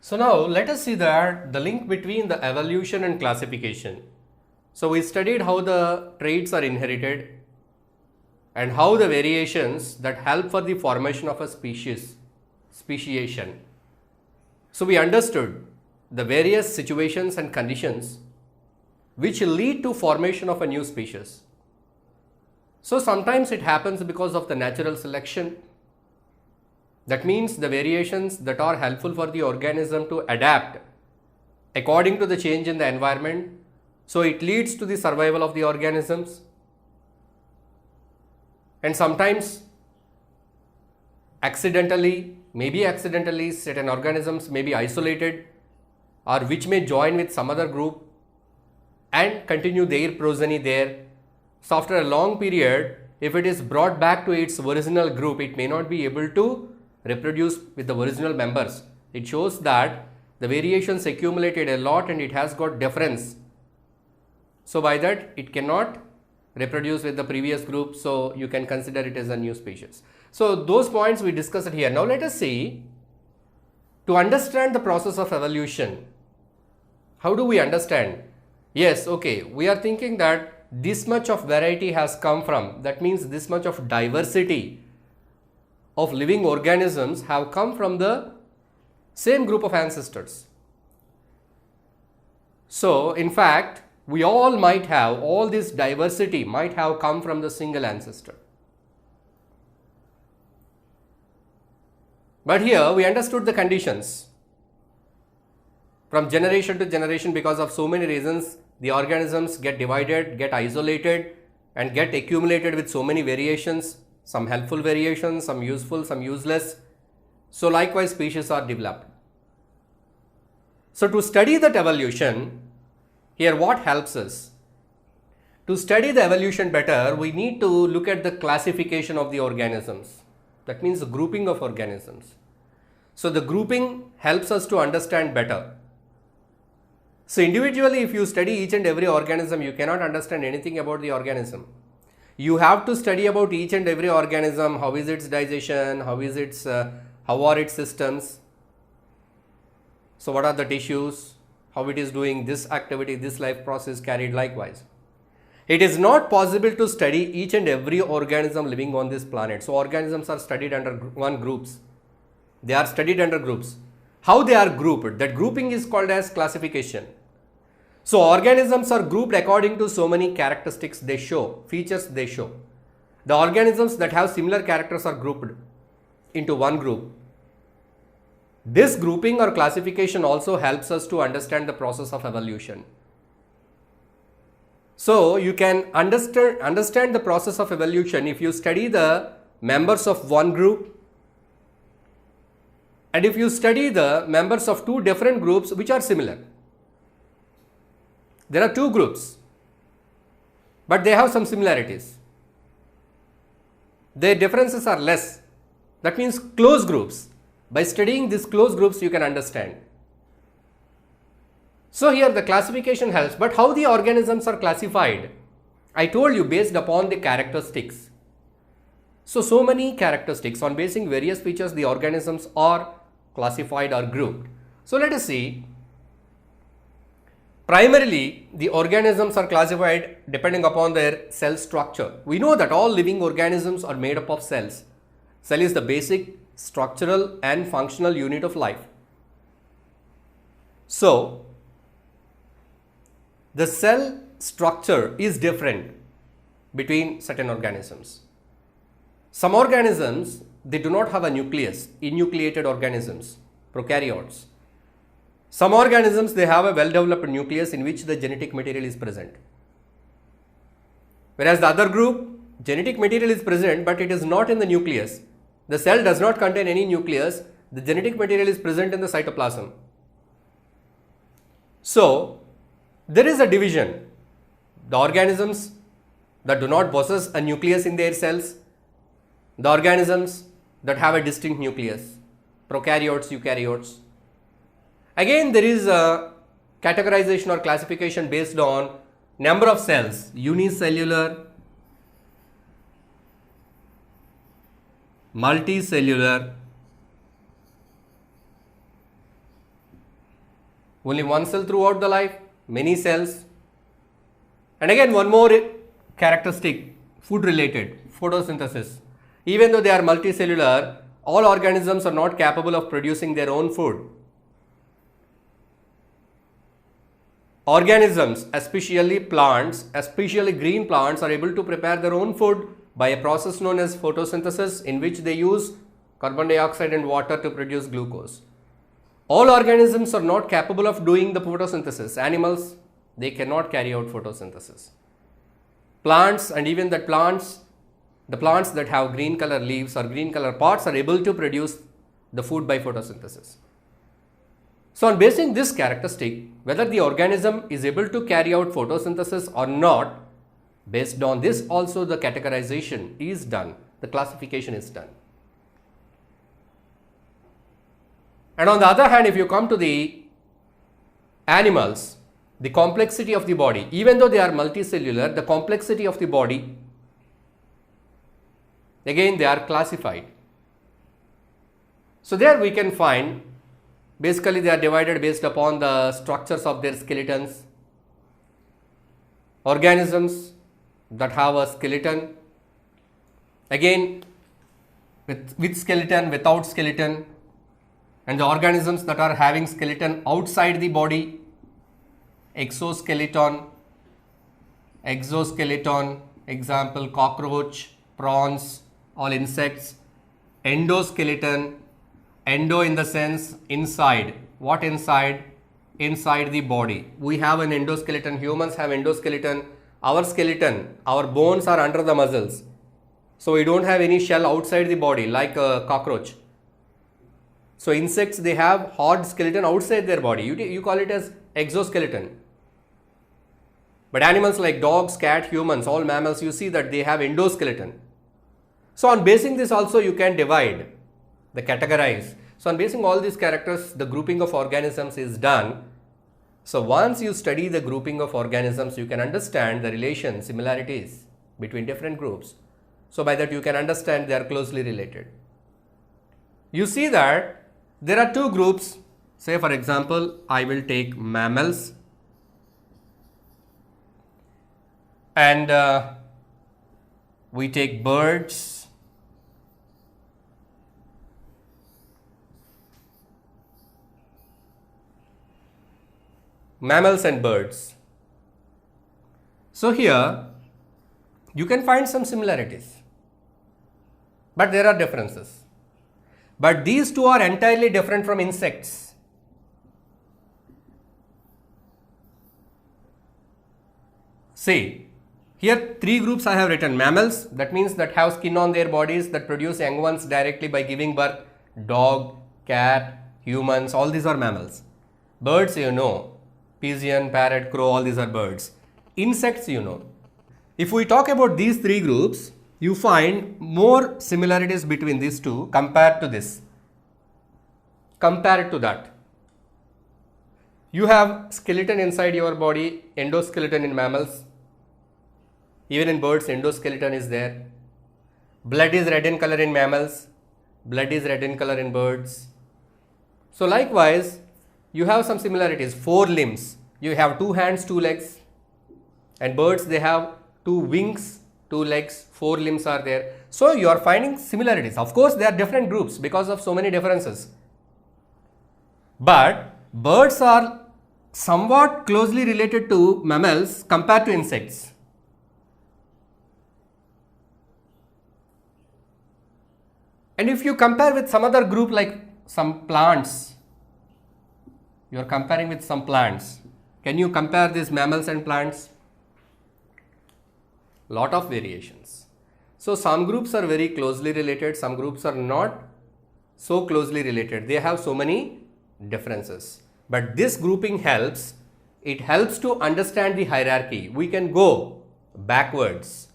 So now let us see the link between the evolution and classification. So we studied how the traits are inherited and how the variations that help for the formation of a speciation. So we understood the various situations and conditions which lead to formation of a new species. So sometimes it happens because of the natural selection. That means the variations that are helpful for the organism to adapt according to the change in the environment. So it leads to the survival of the organisms. And sometimes maybe accidentally certain organisms may be isolated or which may join with some other group and continue their progeny there. So after a long period, if it is brought back to its original group, it may not be able to reproduce with the original members. It shows that the variations accumulated a lot and it has got difference. So by that it cannot reproduce with the previous group, so you can consider it as a new species. So those points we discussed here. Now let us see, to understand the process of evolution, how do we understand? Yes, okay, we are thinking that this much of variety has come from, that means this much of diversity of living organisms have come from the same group of ancestors. So in fact, we all might have, all this diversity might have come from the single ancestor. But here we understood the conditions. From generation to generation, because of so many reasons, the organisms get divided, get isolated and get accumulated with so many variations, some helpful variations, some useful, some useless. So likewise species are developed. So to study that evolution, here what helps us? To study the evolution better, we need to look at the classification of the organisms. That means the grouping of organisms. So the grouping helps us to understand better. So individually, if you study each and every organism, you cannot understand anything about the organism. You have to study about each and every organism, how is its digestion, how are its systems, so what are the tissues, how it is doing this activity, this life process carried likewise. It is not possible to study each and every organism living on this planet. So organisms are studied under groups. They are studied under groups. How they are grouped? That grouping is called as classification. So organisms are grouped according to so many characteristics they show, features they show. The organisms that have similar characters are grouped into one group. This grouping or classification also helps us to understand the process of evolution. So you can understand the process of evolution if you study the members of one group and if you study the members of two different groups which are similar. There are two groups, but they have some similarities. Their differences are less. That means close groups. By studying these close groups, you can understand. So here the classification helps, but how the organisms are classified? I told you based upon the characteristics. So many characteristics, on basing various features, the organisms are classified or grouped. So let us see. Primarily, the organisms are classified depending upon their cell structure. We know that all living organisms are made up of cells. Cell is the basic structural and functional unit of life. So the cell structure is different between certain organisms. Some organisms, they do not have a nucleus, enucleated organisms, prokaryotes. Some organisms, they have a well-developed nucleus in which the genetic material is present. Whereas the other group, genetic material is present but it is not in the nucleus. The cell does not contain any nucleus, the genetic material is present in the cytoplasm. So there is a division. The organisms that do not possess a nucleus in their cells, the organisms that have a distinct nucleus, prokaryotes, eukaryotes. Again, there is a categorization or classification based on number of cells, unicellular, multicellular, Only one cell throughout the life, many cells. And again, one more characteristic, food related, photosynthesis. Even though they are multicellular, all organisms are not capable of producing their own food. Organisms, especially plants, especially green plants, are able to prepare their own food by a process known as photosynthesis, in which they use carbon dioxide and water to produce glucose. All organisms are not capable of doing the photosynthesis. Animals, they cannot carry out photosynthesis. Plants, and even the plants that have green color leaves or green color pods, are able to produce the food by photosynthesis. So on basing this characteristic, whether the organism is able to carry out photosynthesis or not, based on this also the categorization is done, the classification is done. And on the other hand, if you come to the animals, the complexity of the body, even though they are multicellular, the complexity of the body, again they are classified. So there we can find, basically they are divided based upon the structures of their skeletons. Organisms that have a skeleton, again with skeleton, without skeleton, and the organisms that are having skeleton outside the body, exoskeleton, exoskeleton, example cockroach, prawns, all insects. Endoskeleton, endo in the sense inside. What inside? Inside the body. We have an endoskeleton, humans have endoskeleton. Our skeleton, our bones are under the muscles. So we don't have any shell outside the body like a cockroach. So insects, they have hard skeleton outside their body. You call it as exoskeleton. But animals like dogs, cat, humans, all mammals, you see that they have endoskeleton. So on basing this also you can divide, the categorize. So on basing all these characters, the grouping of organisms is done. So once you study the grouping of organisms, you can understand the relation, similarities between different groups. So by that you can understand they are closely related. You see that there are two groups. Say for example, I will take mammals and we take birds, mammals and birds. So here you can find some similarities, but there are differences. But these two are entirely different from insects. See, here three groups I have written. Mammals, that means that have skin on their bodies, that produce young ones directly by giving birth. Dog, cat, humans, all these are mammals. Birds, you know, pigeon, parrot, crow, all these are birds. Insects, you know. If we talk about these three groups, you find more similarities between these two compared to this. Compared to that, you have skeleton inside your body, endoskeleton in mammals. Even in birds, endoskeleton is there. Blood is red in color in mammals. Blood is red in color in birds. So likewise, you have some similarities. 4 limbs. You have 2 hands, 2 legs. And birds, they have 2 wings, 2 legs, 4 limbs are there. So you are finding similarities. Of course, they are different groups because of so many differences. But birds are somewhat closely related to mammals compared to insects. And if you compare with some other group like some plants, you are comparing with some plants. Can you compare these mammals and plants? Lot of variations. So some groups are very closely related, some groups are not so closely related. They have so many differences. But this grouping helps. It helps to understand the hierarchy. We can go backwards.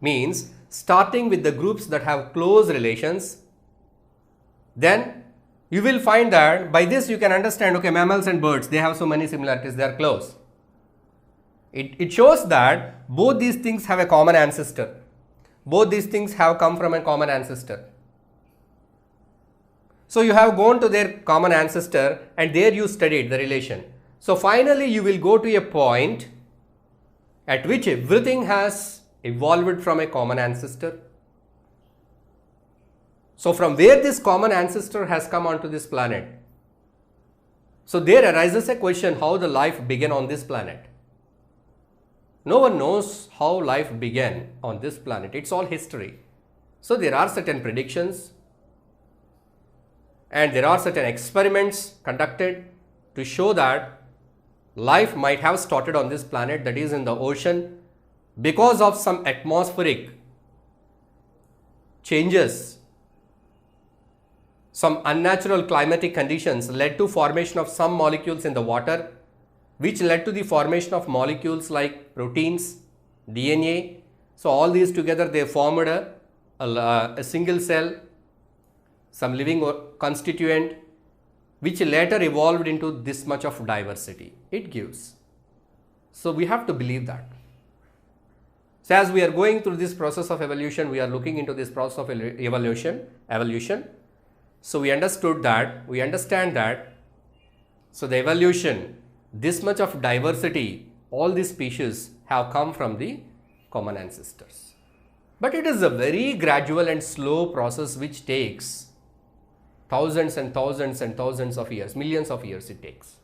Means starting with the groups that have close relations. Then you will find that by this you can understand, okay, mammals and birds, they have so many similarities, they are close. It shows that both these things have a common ancestor. Both these things have come from a common ancestor. So you have gone to their common ancestor and there you studied the relation. So finally you will go to a point at which everything has evolved from a common ancestor. So from where this common ancestor has come onto this planet. So there arises a question how the life began on this planet. No one knows how life began on this planet. It's all history. So there are certain predictions and there are certain experiments conducted to show that life might have started on this planet, that is in the ocean, because of some atmospheric changes. Some unnatural climatic conditions led to formation of some molecules in the water, which led to the formation of molecules like proteins, DNA. So all these together they formed a single cell, some living constituent, which later evolved into this much of diversity it gives. So we have to believe that. So as we are going through this process of evolution, we are looking into this process of evolution. So we understand that, so the evolution, this much of diversity, all these species have come from the common ancestors. But it is a very gradual and slow process which takes thousands and thousands and thousands of years, millions of years it takes.